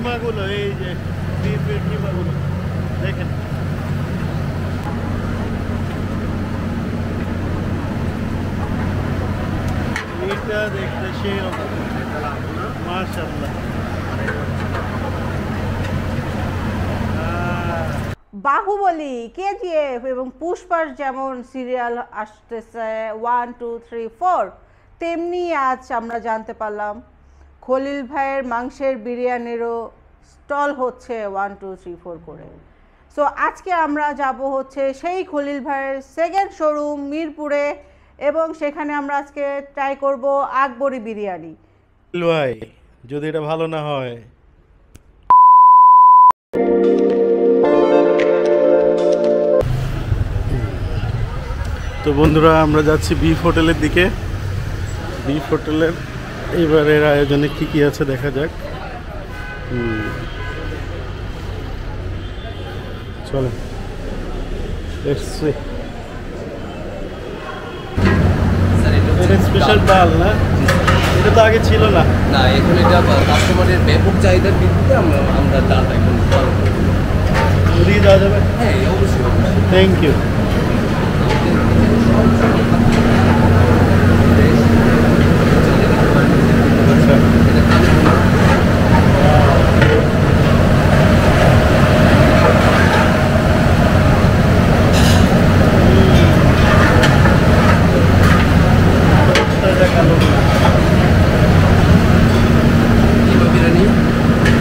কিমাগুলো, এই যে বিফের কিমাগুলো দেখেন। এটা দেখতে সেই রকম, মাশাআল্লাহ। বাহুবলী, কেজিএফ এবং পুষ্পার যেমন সিরিয়াল আসতেছে 1 2 3 4, তেমনি আজ আমরা জানতে পারলাম খলিল ভাইয়ের মাংসের বিরিয়ানিরও স্টল হচ্ছে 1 2 3 4 করে। সো আজকে আমরা যাব হচ্ছে সেই খলিল ভাইয়ের সেকেন্ড শোরুম মিরপুরে, এবং সেখানে আমরা আজকে ট্রাই করব আকবরী বিরিয়ানি। ভাই যদি এটা ভালো না হয়। তো বন্ধুরা, আমরা যাচ্ছি বিফ হোটেলের দিকে। বিফ হোটেলের এবারের আয়োজনে কি কি আছে দেখা যাক। চলো, এটা স্পেশাল ডাল না? এটা তো আগে ছিল না। না, এখন এটা কাস্টমারের ব্যাপক চাহিদার ভিত্তিতে আমরা ডালটা এখন দিয়ে দেওয়া যাবে? হ্যাঁ, অবশ্যই। Thank you.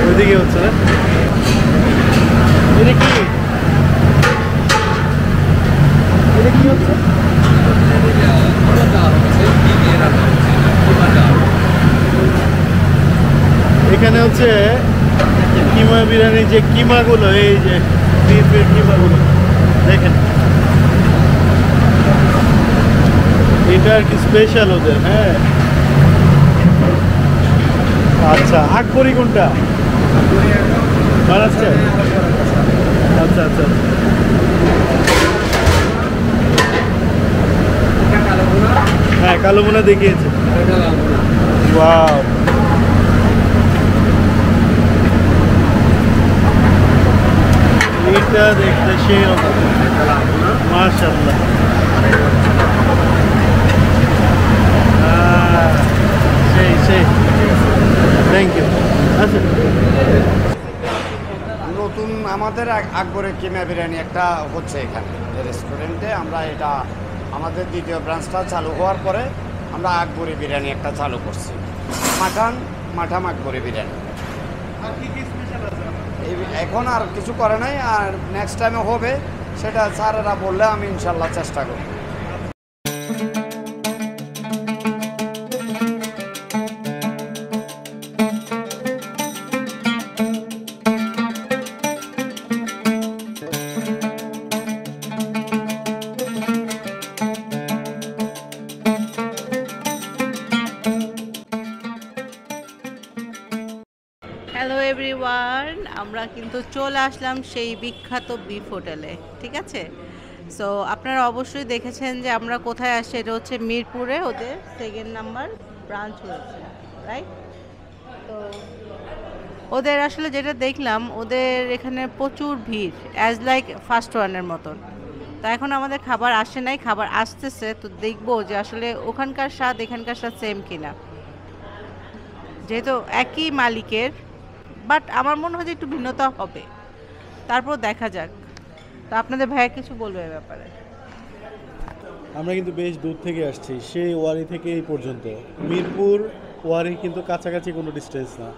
ওইদিকে হচ্ছে না? এটা কি হচ্ছে? এখানে হচ্ছে কিমা বিরিয়ানি, যে কিমাগুলো, এই যে বিফের কিমাগুলো দেখেন। এটা আর কি স্পেশাল ওদের। হ্যাঁ, আচ্ছা, আকবরী কোনটা বানাচ্ছে? আচ্ছা আচ্ছা, হ্যাঁ, কালো বোনা দেখিয়েছে। ওয়াও, এটা দেখতে সেই রকম, মাশাআল্লাহ। সেই সেই, থ্যাংক ইউ। আচ্ছা, নতুন আমাদের আকবরের কিমা বিরিয়ানি একটা হচ্ছে এখানে রেস্টুরেন্টে। আমরা এটা আমাদের দ্বিতীয় ব্রাঞ্চটা চালু হওয়ার পরে আমরা আকবরী বিরিয়ানি একটা চালু করছি, মাঠাম আকবরী বিরিয়ানি। এখন আর কিছু করে নাই, আর নেক্সট টাইমে হবে, সেটা স্যারেরা বললে আমি ইনশাল্লাহ চেষ্টা করব। হ্যালো এভরিওয়ান, আমরা কিন্তু চলে আসলাম সেই বিখ্যাত বিফ হোটেলে, ঠিক আছে? সো আপনারা অবশ্যই দেখেছেন যে আমরা কোথায় আসছি। এটা হচ্ছে মিরপুরে ওদের সেকেন্ড নাম্বার ব্রাঞ্চ হয়েছে, রাইট? তো ওদের আসলে যেটা দেখলাম, ওদের এখানে প্রচুর ভিড়, অ্যাজ লাইক ফার্স্ট ওয়ানের মতন। তো এখন আমাদের খাবার আসে নাই, খাবার আসতেছে। তো দেখবো যে আসলে ওখানকার স্বাদ এখানকার স্বাদ সেম কিনা, যেহেতু একই মালিকের, বাট আমার মনে হয় যে একটু ভিন্নতা হবে। তারপর দেখা যাক। তো আপনাদের ভাইয়া কিছু বলবে এ ব্যাপারে? আমরা কিন্তু বেশ দূর থেকে আসছি, সেই ওয়ারি থেকে এই পর্যন্ত। মিরপুর ওয়ারি কিন্তু কাছাকাছি কোনো ডিস্টেন্স না।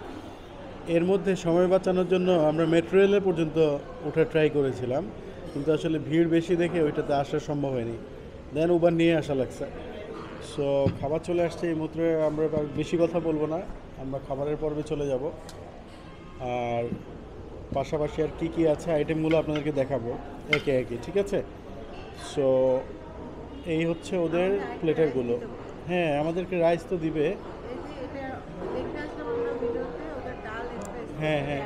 এর মধ্যে সময় বাঁচানোর জন্য আমরা মেট্রো রেলে পর্যন্ত ওঠা ট্রাই করেছিলাম, কিন্তু আসলে ভিড় বেশি দেখে ওইটাতে আসা সম্ভব হয়নি। দেন উবার নিয়ে আসা লাগছে। সো খাবার চলে আসছে এই মাত্র। আমরা বেশি কথা বলবো না, আমরা খাবারের পর্বে চলে যাব। আর পাশাপাশি আর কি কি আছে আইটেমগুলো আপনাদেরকে দেখাবো একে একে, ঠিক আছে? সো এই হচ্ছে ওদের প্লেটারগুলো। হ্যাঁ, আমাদেরকে রাইস তো দিবে। হ্যাঁ হ্যাঁ,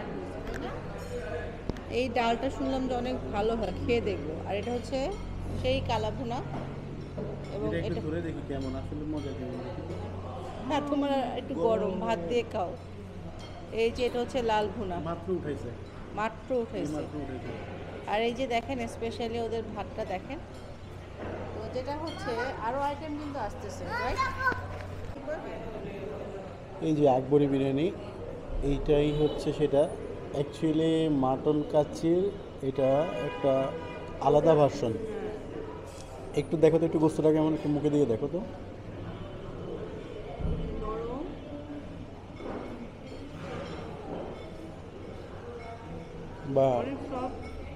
এই ডালটা শুনলাম যে অনেক ভালো হয়, খেয়ে দেখবো। আর এটা হচ্ছে সেই কালাভুনা, এবং এটা ধরে দেখি কেমন আসলে মজা কেমন। না, তোমার একটু গরম ভাত দিয়ে খাও। এই যে এটা হচ্ছে লাল ভুনা, মাত্র উঠাইছে, মাত্র এই উঠেছে। মাত্র উঠাইছে। আর এই যে দেখেন স্পেশালি ওদের ভাতটা দেখেন। তো যেটা হচ্ছে আরও আইটেম কিন্তু আসতেছে, রাইট? এই যে আকবরি বিরিয়ানি, এইটাই হচ্ছে সেটা। অ্যাকচুয়ালি মাটন কাচ্চির এটা একটা আলাদা ভার্সন। একটু দেখো তো, একটু গোস্তটা কেমন, একটু মুখে দিয়ে দেখো তো। বা অনেক সব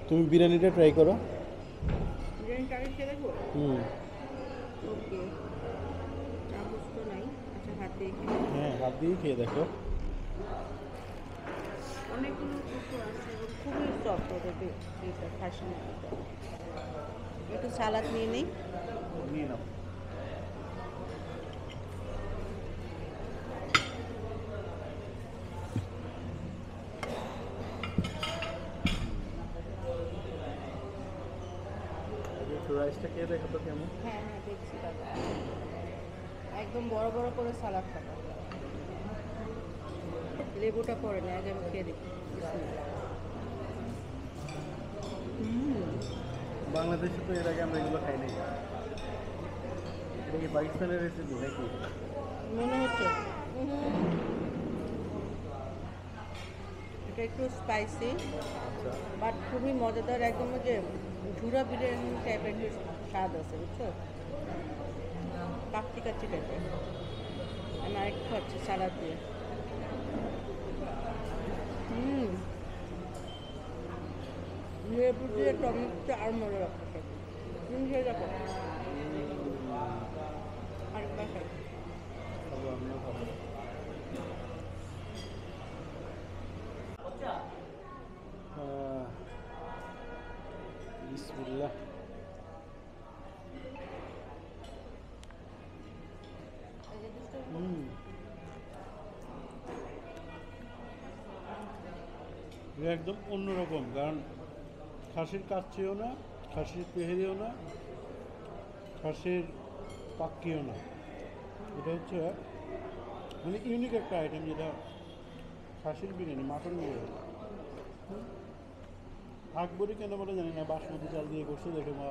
তুমি বিরিয়ানিটা ট্রাই করো। বিরিয়ানি কারি খেয়ে দেখবো। হুম, ওকে, চামচ তো নাই, আচ্ছা হাত দিয়ে খেয়ে দেখবো। হ্যাঁ, হাত দিয়ে খেয়ে দেখো। অনেকগুলো কিছু আছে এবং খুবই সফট ওদের এটা খাসি মুরগিটা। একটু সালাদ নিয়ে নিই। নিয়ে নাও। একটু রাইসটা খেয়ে দেখো তো কেমন। হ্যাঁ হ্যাঁ দেখছি দাদা, একদম বড় বড় করে সালাদ খাবো। লেবুটা পরে না, আগে আমি খেয়ে দেখি। বাংলাদেশে তো এর আগে আমরা এগুলো খাই নাই। এটা কি পাকিস্তানের রেসিপি নাকি? মনে হচ্ছে এটা একটু স্পাইসি, আচ্ছা, বাট খুবই মজাদার, একদম ওই যে ঝুরা বিরিয়ানি টাইপের একটু স্বাদ আছে, বুঝছো? কাচ্চি কাচ্চি টাইপের। আমি আরেকটু খাচ্ছি সালাদ দিয়ে। লেবু দিয়ে টমেটো আর মজা রাখতে তুমি খেয়ে দেখো। আরেকবার খাই। খাবো, আমিও খাবো। বিসমিল্লাহ। এটা একদম অন্যরকম, কারণ খাসির কাচ্চিও না, খাসির তেহেরিও না, খাসির পাক্কিও না। এটা হচ্ছে মানে ইউনিক একটা আইটেম, যেটা খাসির বিরিয়ানি, মাটন বিরিয়ানি। আকবরি কেন বলে জানি না, বাসমতি চাল দিয়ে করছে দেখে, বা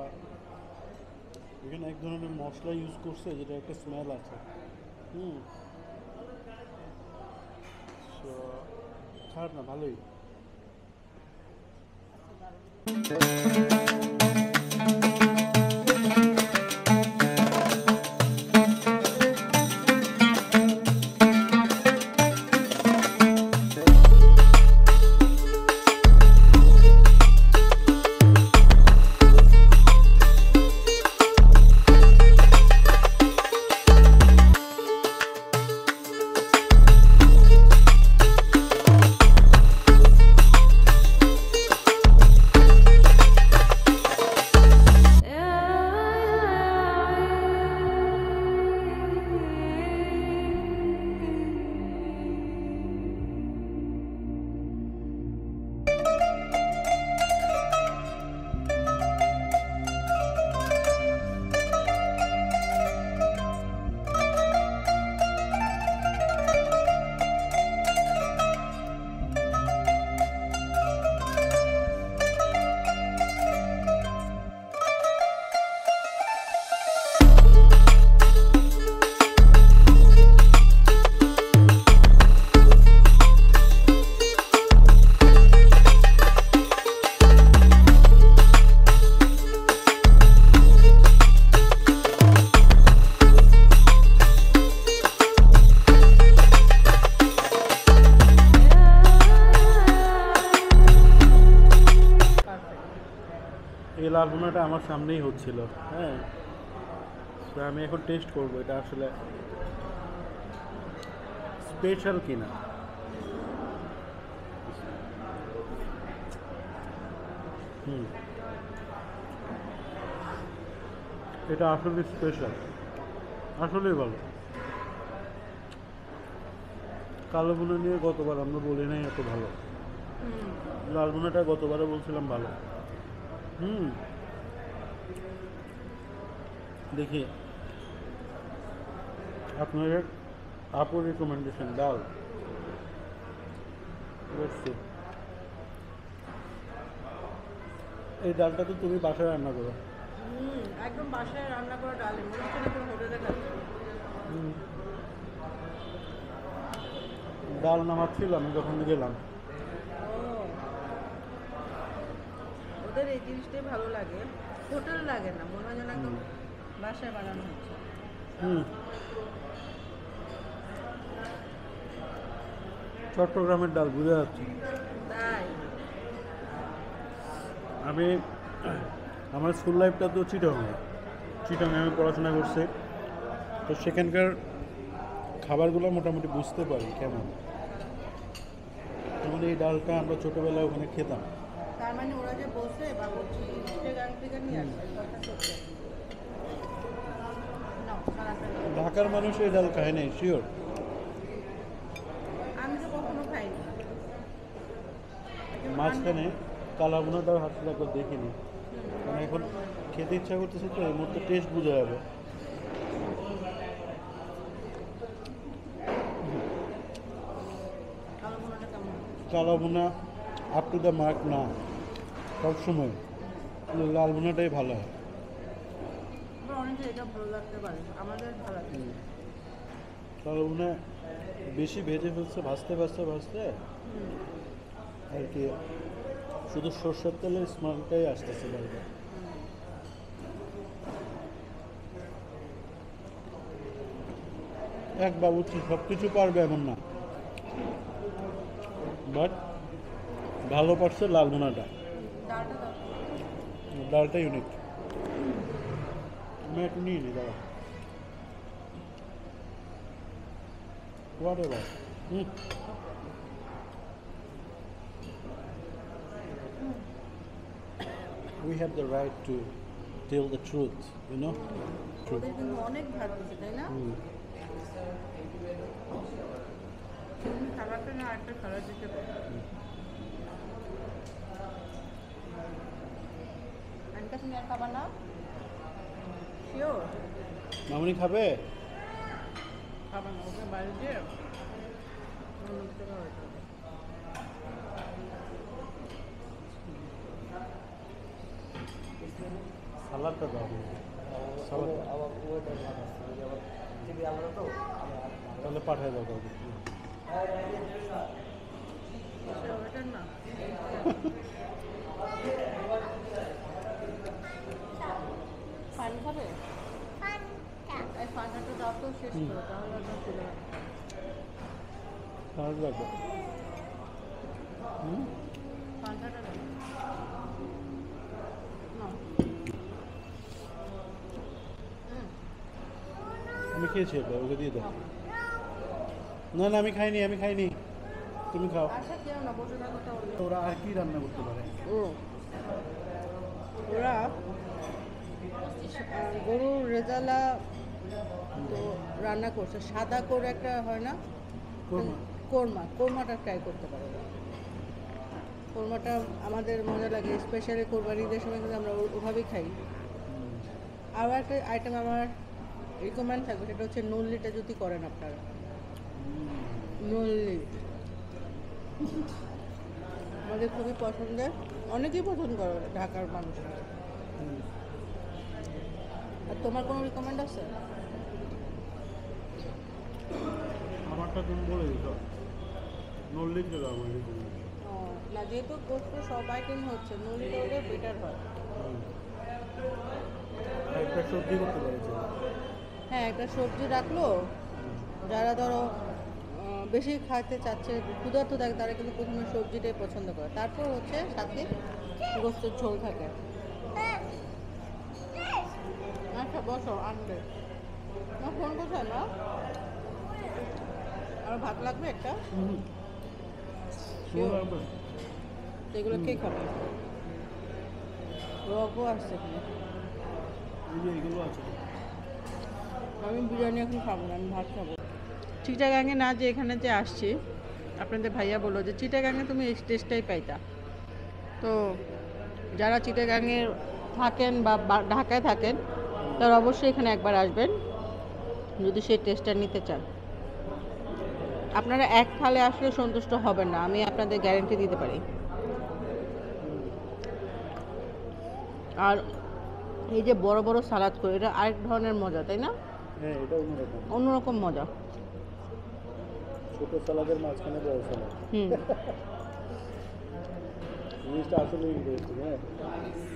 এখানে এক ধরনের মশলা ইউজ করছে যেটা একটা স্মেল আছে। খারাপ না, ভালোই। এই লাল ভুনাটা আমার সামনেই হচ্ছিল, হ্যাঁ। তো আমি এখন টেস্ট করবো এটা আসলে স্পেশাল কিনা। এটা আসলে স্পেশাল, আসলেই ভালো। কালো ভুনা নিয়ে গতবার আমরা বলি নাই এত ভালো, লাল ভুনাটা গতবারে বলছিলাম ভালো। দেখি আপনাদের আপুর রিকমেন্ডেশন ডাল করছি। এই ডালটা তো তুমি বাসায় রান্না করো। একদম বাসায় রান্না করা ডাল, মনে হচ্ছে না কোনো হোটেলে খাচ্ছি। ডাল নামাচ্ছিল আমি যখন গেলাম। ওদের এই জিনিসটাই ভালো লাগে, হোটেল লাগে না, মনে হয় যেন একদম বাসায় বানানো হচ্ছে। চট্টগ্রামের ডাল বুঝে যাচ্ছে। তাই আমি আমার স্কুল লাইফটা তো চিটাগাঙে আমি পড়াশোনা করছি, তো সেখানকার খাবারগুলো মোটামুটি বুঝতে পারি কেমন। যেমন এই ডালটা আমরা ছোটোবেলায় ওখানে খেতাম। তার মানে ওরা যে বলছে বাবুর্চি চিটাগাং থেকে নিয়ে আসছে, কথা সত্যি। নাও, সালাদটা নাও। ঢাকার মানুষ এই ডাল খায় নাই, শিওর। আমি তো কখনো খাইনি। মাঝখানে কালাভুনাটাও হাসতে একবার দেখিনি, কারণ এখন খেতে ইচ্ছা করতেছে, তো এই মুহূর্তে টেস্ট বোঝা যাবে। কালো ভুনাটা কেমন? কালাভুনা আপ টু দ্য মার্ক না সবসময়, লাল ভুনাটাই ভালো হয়। আমার অনেকের এটা ভালো লাগতে পারে, আমাদের ভালো লাগে। কালাভুনা বেশি ভেজে ফেলছে, ভাজতে আর কি শুধু সর্ষের তেলের স্মেলটাই আসতেছে বারবার। এক বাবুর্চি সব কিছু পারবে এমন না, বাট ভালো পারছে লাল ভুনাটা, ডালটা দাও। ডালটা ইউনিক। আমি একটু নিয়ে নিই দাদা। Whatever. We have the right to tell the truth, you know? Truth. ওদের কিন্তু অনেক ভাত দিচ্ছে, তাই না? তুমি খাবারটা না আরেকটা খাবার দিতে পারো। আনকা তুমি আর খাবার না? শিওর? মামনি খাবে? খাবার না, ওকে বাইরে দিয়ে অন্য কিছু খাওয়া হয়েছে। সালাদটা দাও। সালাদ তাহলে পাঠায় দাও কাউকে। ওইটার না পানি খাবে? এই পানিটা দাও তো, শেষ করো, তাহলে আপনার চলে যাবে। সালাদ লাগবে। পান্তাটা দাও। নাও। আমি খেয়েছি এটা, ওকে দিয়ে দাও। না না, আমি খাইনি, তুমি খাও। আচ্ছা, কেউ না, বসে থাকো তাহলে। ওরা আর কি রান্না করতে পারে? ওরা গরুর রেজালা তো রান্না করছে, সাদা করে একটা হয় না, কোরমাটা ট্রাই করতে পারে ওরা। কোরমাটা আমাদের মজা লাগে, স্পেশালি কোরবানিদের সময় কিন্তু আমরা ওভাবেই খাই। আরও একটা আইটেম আমার রিকমেন্ড থাকবে, সেটা হচ্ছে নল্লিটা যদি করেন আপনারা। নল্লি আমাদের খুবই পছন্দের, অনেকেই পছন্দ করে ঢাকার মানুষরা। আর তোমার কোনো রিকমেন্ড আছে? আমারটা তুমি বলে দিতো, নল্লি দিল আমার। না, যেহেতু গোস্ত সব আইটেম হচ্ছে, নল্লিটা হলে বেটার হয়। একটা সবজি করতে পারছে। হ্যাঁ, একটা সবজি রাখলো, যারা ধরো বেশি খাইতে চাচ্ছে, ক্ষুধার্ত থাকে, তারা কিন্তু প্রথমে সবজিটাই পছন্দ করে, তারপর হচ্ছে সাথে গোস্তের ঝোল থাকে। আচ্ছা বসো, আনবে না, ফোন কোথায় না? আর ভাত লাগবে একটা? তো এগুলো কে খাবে? রগও আসছে এখানে। এগুলো আছে। আমি বিরিয়ানি এখন খাবো না, আমি ভাত খাবো। চিটাগাঙে না, যে এখানে যে আসছি, আপনাদের ভাইয়া বললো যে চিটাগাঙে তুমি এই টেস্টটাই পাইতা। তো যারা চিটাগাঙে থাকেন বা ঢাকায় থাকেন, তারা অবশ্যই এখানে একবার আসবেন যদি সেই টেস্টটা নিতে চান। আপনারা এক থালে আসলে সন্তুষ্ট হবেন না, আমি আপনাদের গ্যারান্টি দিতে পারি। আর এই যে বড় বড় সালাদ করে, এটা আরেক ধরনের মজা, তাই না? হ্যাঁ, এটা অন্যরকম। অন্যরকম মজা। ছোট সালাদের মাঝখানে বড় সালাদ, হুম। জিনিসটা আসলে ইন্টারেস্টিং। হ্যাঁ, ঠিক আছে।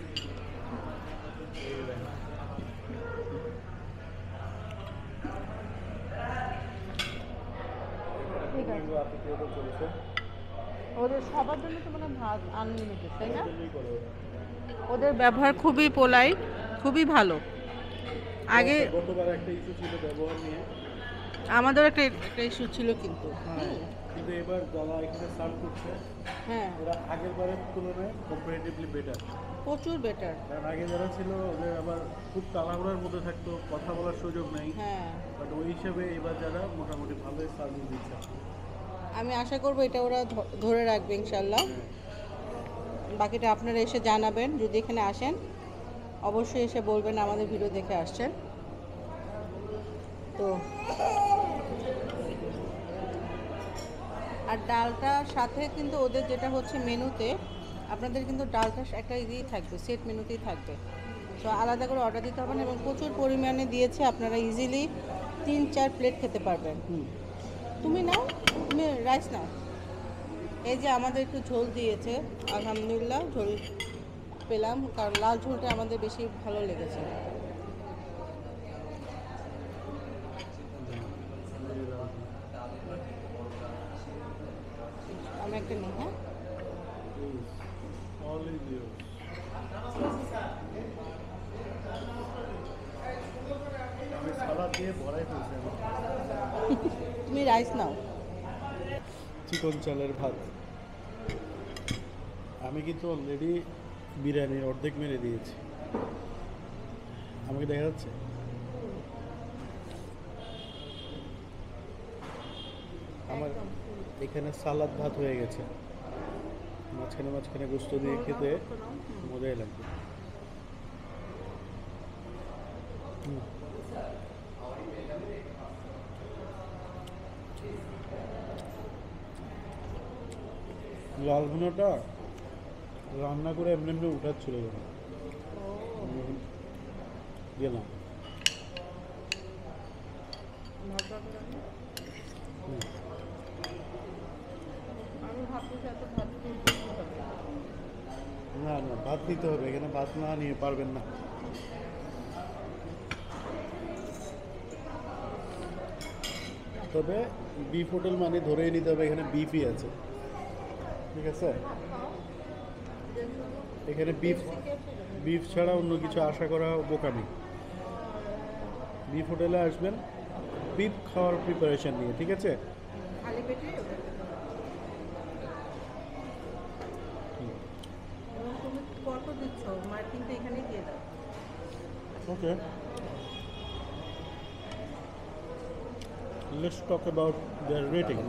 চলেছে ওদের সবার জন্য তো মানে ভাত আনলিমিটেড, তাই না? ওদের ব্যবহার খুবই পোলাইট, খুবই ভালো। আগে গতবার একটা ইস্যু ছিল ব্যবহার নিয়ে, আমাদের একটা ইস্যু ছিল কিন্তু। কিন্তু এবার যারা এখানে সার্ভ করছে হ্যাঁ, ওরা আগের বারের তুলনায় কম্পারেটিভলি বেটার। প্রচুর বেটার। কারণ আগে যারা ছিল ওদের আবার খুব তাড়াহুড়ার মধ্যে থাকতো, কথা বলার সুযোগ নেই। হ্যাঁ, বাট ওই হিসাবে এবার যারা মোটামুটি ভালোই সার্ভিস দিচ্ছে। আমি আশা করবো এটা ওরা ধরে রাখবে ইনশাল্লাহ। বাকিটা আপনারা এসে জানাবেন, যদি এখানে আসেন অবশ্যই এসে বলবেন আমাদের ভিডিও দেখে আসছেন। তো আর ডালটার সাথে কিন্তু ওদের যেটা হচ্ছে মেনুতে, আপনাদের কিন্তু ডালটা একটা ইয়েই থাকবে, সেট মেনুতেই থাকবে। তো আলাদা করে অর্ডার দিতে হবে না, এবং প্রচুর পরিমাণে দিয়েছে, আপনারা ইজিলি 3-4 প্লেট খেতে পারবেন। তুমি নাও, তুমি রাইস নাও। এই যে আমাদের একটু ঝোল দিয়েছে, আলহামদুলিল্লাহ ঝোল পেলাম, কারণ লাল ঝোলটা আমাদের বেশি ভালো লেগেছে। আমি একটা নিই। হ্যাঁ, আমি সালাদ দিয়ে ভরাই ফেলছি। তুমি রাইস নাও। চিকন চালের ভাত। আমি কিন্তু অলরেডি বিরিয়ানির অর্ধেক মেরে দিয়েছি। আমাকে দেখা যাচ্ছে? আমার এখানে সালাদ ভাত হয়ে গেছে, মাঝখানে মাঝখানে গোস্ত দিয়ে খেতে মজাই লাগবে। লাল ভুনাটা রান্না করে এমনি এমনি উঠাচ্ছিল যখন গেলাম। না না, ভাত নিতে হবে, এখানে ভাত না নিয়ে পারবেন না। তবে বিফ হোটেল মানে ধরেই নিতে হবে এখানে বিফই আছে, ঠিক আছে? এখানে বিফ ছাড়া অন্য কিছু আশা করা বোকামি। বিফ হোটেলে আসবেন বিফ খাওয়ার প্রিপারেশন নিয়ে, ঠিক আছে? খালি পেটে তুমি কত দিচ্ছ? মার্কিংটা এখানেই দিয়ে দাও। ওকে, let's talk about their rating.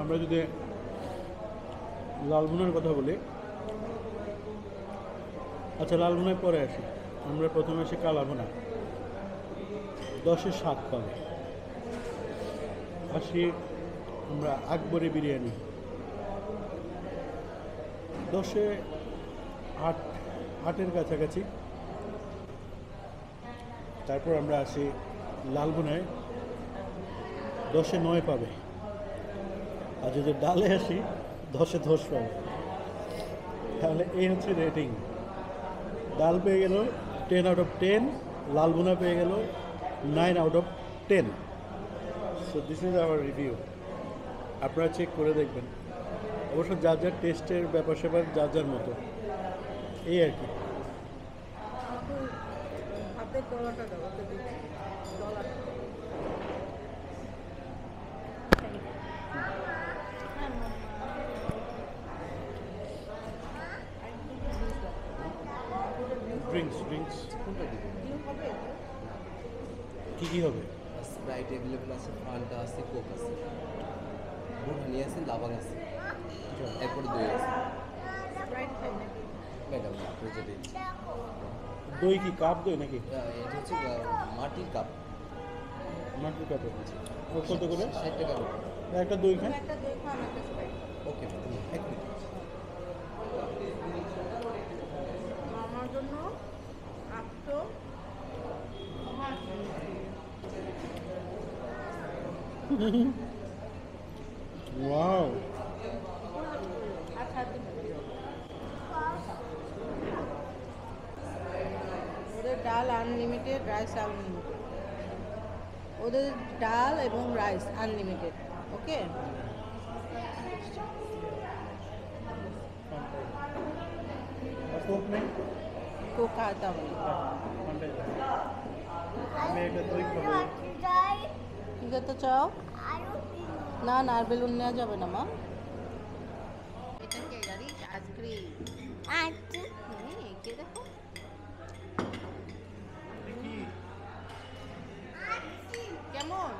আমরা যদি লালভুনার কথা বলি, আচ্ছা লালভুনায় পরে আসি। আমরা প্রথমে আসি কালাভুনা, 10-এ 7 পাবে। আসি আমরা আকবরি বিরিয়ানি, 10-এ 8-এর কাছাকাছি। তারপর আমরা আসি লালভুনায়, 10-এ 9 পাবে। আর যদি ডালে আসি 10-এ 10 পাবে। তাহলে এই হচ্ছে রেটিং। ডাল পেয়ে গেল 10 আউট অফ 10, লালভুনা পেয়ে গেল 9 out of 10। So this is our review. আপনারা চেক করে দেখবেন। অবশ্য যার যার টেস্টের ব্যাপার স্যাপার যার যার মতো, এই আর কি। হাতের ডলাটা দাও, ওকে দিচ্ছি ডলার। ড্রিঙ্কস কী হবে? স্প্রাইট অ্যাভেলেবল আছে, ফান্টা আছে, কোক আছে, বুড়ানি আছে, লাবাং আছে, এরপরে দই আছে। স্প্রাইট খাই নাকি? ম্যাডাম আপনি যেটা ইচ্ছা। দই কি কাপ দই নাকি এটা হচ্ছে মাটির কাপ, মাটির কাপে? ও কত করে? 60 টাকা করে। একটা দই খান। একটা দই খান, একটা Sprite। ওকে ম্যাডাম, এক মিনিট। আমার জন্য আটটো ওয়াও, আচ্ছা ওদের ডাল আনলিমিটেড, রাইস আনলিমিটেড। ওদের ডাল এবং রাইস আনলিমিটেড। ওকে, কোক নেই? কোক आता হবে আমি একটা দই খাবো। ঠিক আছে, চাও? না না, আর বেলুন নেওয়া যাবে না মা। এটা কে জানিস? আইসক্রিম। কে দেখো, কেমন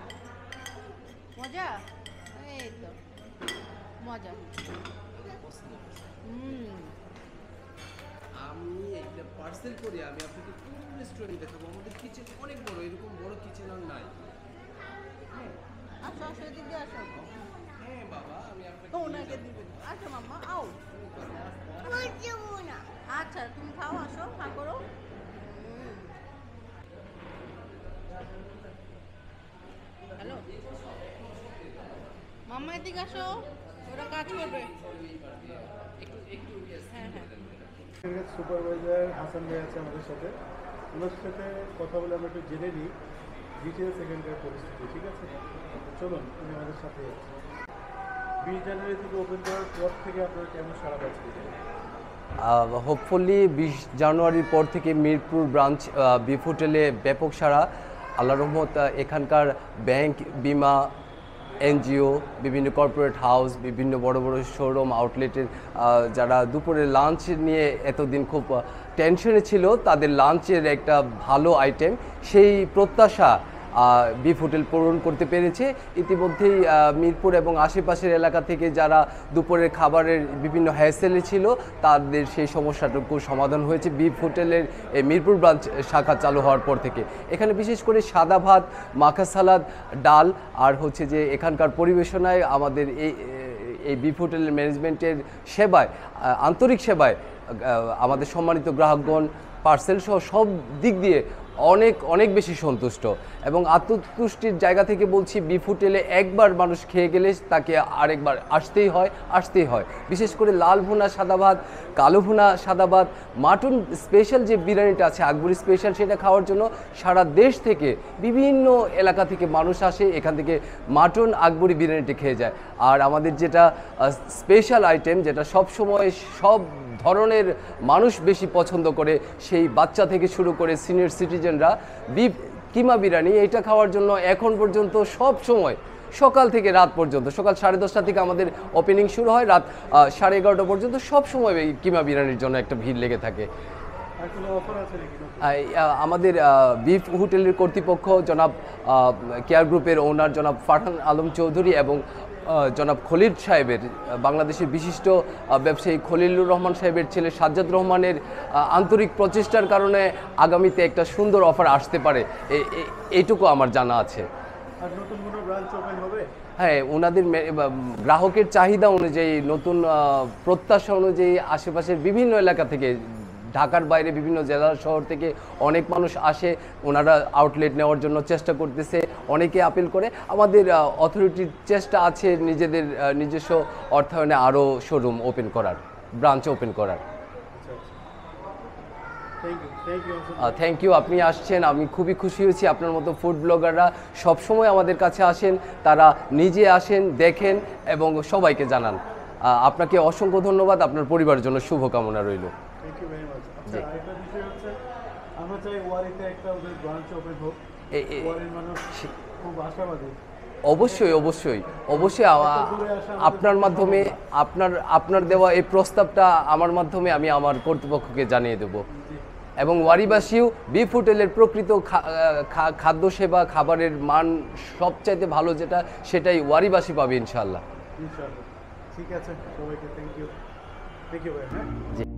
মজা? এই তো মজা। আমি একটা পার্সেল করে আমি আপনাকে পুরো রেস্টুরেন্ট দেখাবো। আমাদের কিচেন অনেক বড়, এরকম বড় কিচেন আর নাই। আসো আসো, এদিক দিয়ে আসো। হ্যাঁ বাবা, আমি আপনাকে ওনাকে দিবেন। আচ্ছা মাম্মা, আও। আচ্ছা তুমি খাও, আসো, খা করো। হ্যালো মাম্মা, এদিকে আসো, ওরা কাজ করবে। হ্যাঁ হ্যাঁ, সুপারভাইজার হাসান ভাই আছে আমাদের সাথে, ওনার সাথে কথা বলে আমরা একটু জেনে নিই ডিটেলস এখানকার পরিস্থিতি। ঠিক আছে, চলুন উনি আমাদের সাথে আছে। 20 জানুয়ারি থেকে ওপেন করার পর থেকে আপনারা কেমন সারা পাচ্ছেন? হোপফুলি 20 জানুয়ারির পর থেকে মিরপুর ব্রাঞ্চ বিফ হোটেলে ব্যাপক সাড়া। আল্লাহ রহমত, এখানকার ব্যাংক, বিমা, এনজিও, বিভিন্ন কর্পোরেট হাউস, বিভিন্ন বড় বড় শোরুম, আউটলেটের যারা দুপুরে লাঞ্চ নিয়ে এতদিন খুব টেনশনে ছিল, তাদের লাঞ্চের একটা ভালো আইটেম, সেই প্রত্যাশা বিফ হোটেল পূরণ করতে পেরেছে। ইতিমধ্যেই মিরপুর এবং আশেপাশের এলাকা থেকে যারা দুপুরের খাবারের বিভিন্ন হ্যাসেলে ছিল, তাদের সেই সমস্যাটুকু সমাধান হয়েছে বিফ হোটেলের এই মিরপুর ব্রাঞ্চ শাখা চালু হওয়ার পর থেকে। এখানে বিশেষ করে সাদা ভাত, মাখা সালাদ, ডাল আর হচ্ছে যে এখানকার পরিবেশনায় আমাদের এই বিফ হোটেলের ম্যানেজমেন্টের সেবায়, আন্তরিক সেবায় আমাদের সম্মানিত গ্রাহকগণ পার্সেল সহ সব দিক দিয়ে অনেক অনেক বেশি সন্তুষ্ট। এবং আত্মতুষ্টির জায়গা থেকে বলছি, বিফ হোটেলে একবার মানুষ খেয়ে গেলে তাকে আরেকবার আসতেই হয়। বিশেষ করে লাল ভুনা সাদা ভাত, কালো ভুনা সাদা ভাত, মাটন স্পেশাল যে বিরিয়ানিটা আছে আকবরি স্পেশাল, সেটা খাওয়ার জন্য সারা দেশ থেকে বিভিন্ন এলাকা থেকে মানুষ আসে, এখান থেকে মাটন আকবরি বিরিয়ানিটি খেয়ে যায়। আর আমাদের যেটা স্পেশাল আইটেম, যেটা সবসময় সব ধরনের মানুষ বেশি পছন্দ করে, সেই বাচ্চা থেকে শুরু করে সিনিয়র সিটিজেনরা, বিফ কিমা বিরিয়ানি, এটা খাওয়ার জন্য এখন পর্যন্ত সব সময় সকাল থেকে রাত পর্যন্ত, সকাল 10:30 থেকে আমাদের ওপেনিং শুরু হয়, রাত 11:30 পর্যন্ত সব সময় এই কিমা বিরিয়ানির জন্য একটা ভিড় লেগে থাকে। আমাদের বিফ হোটেলের কর্তৃপক্ষ জনাব কেয়ার গ্রুপের ওনার জনাব ফারহান আলম চৌধুরী এবং জনাব খলিল সাহেবের, বাংলাদেশের বিশিষ্ট ব্যবসায়ী খলিলুর রহমান সাহেবের ছেলে সাজ্জাদ রহমানের আন্তরিক প্রচেষ্টার কারণে আগামীতে একটা সুন্দর অফার আসতে পারে, এইটুকু আমার জানা আছে। হ্যাঁ, ওনাদের গ্রাহকের চাহিদা অনুযায়ী, নতুন প্রত্যাশা অনুযায়ী আশেপাশের বিভিন্ন এলাকা থেকে, ঢাকার বাইরে বিভিন্ন জেলা শহর থেকে অনেক মানুষ আসে, ওনারা আউটলেট নেওয়ার জন্য চেষ্টা করতেছে, অনেকে আপিল করে। আমাদের অথরিটির চেষ্টা আছে নিজেদের নিজস্ব অর্থায়নে আরও শোরুম ওপেন করার, ব্রাঞ্চ ওপেন করার। থ্যাংক ইউ, আপনি আসছেন, আমি খুবই খুশি হয়েছি। আপনার মতো ফুড ব্লগাররা সবসময় আমাদের কাছে আসেন, তারা নিজে আসেন, দেখেন এবং সবাইকে জানান। আপনাকে অসংখ্য ধন্যবাদ, আপনার পরিবারের জন্য শুভকামনা রইল। অবশ্যই অবশ্যই অবশ্যই আপনার মাধ্যমে, আপনার দেওয়া এই প্রস্তাবটা আমার মাধ্যমে আমি আমার কর্তৃপক্ষকে জানিয়ে দেব। এবং ওয়ারিবাসীও বিফ হোটেলের প্রকৃত খাদ্য সেবা, খাবারের মান সবচাইতে ভালো যেটা, সেটাই ওয়ারিবাসী পাবে ইনশাআল্লাহ। ঠিক আছে, সবাইকে থ্যাংক ইউ ভাই। হ্যাঁ।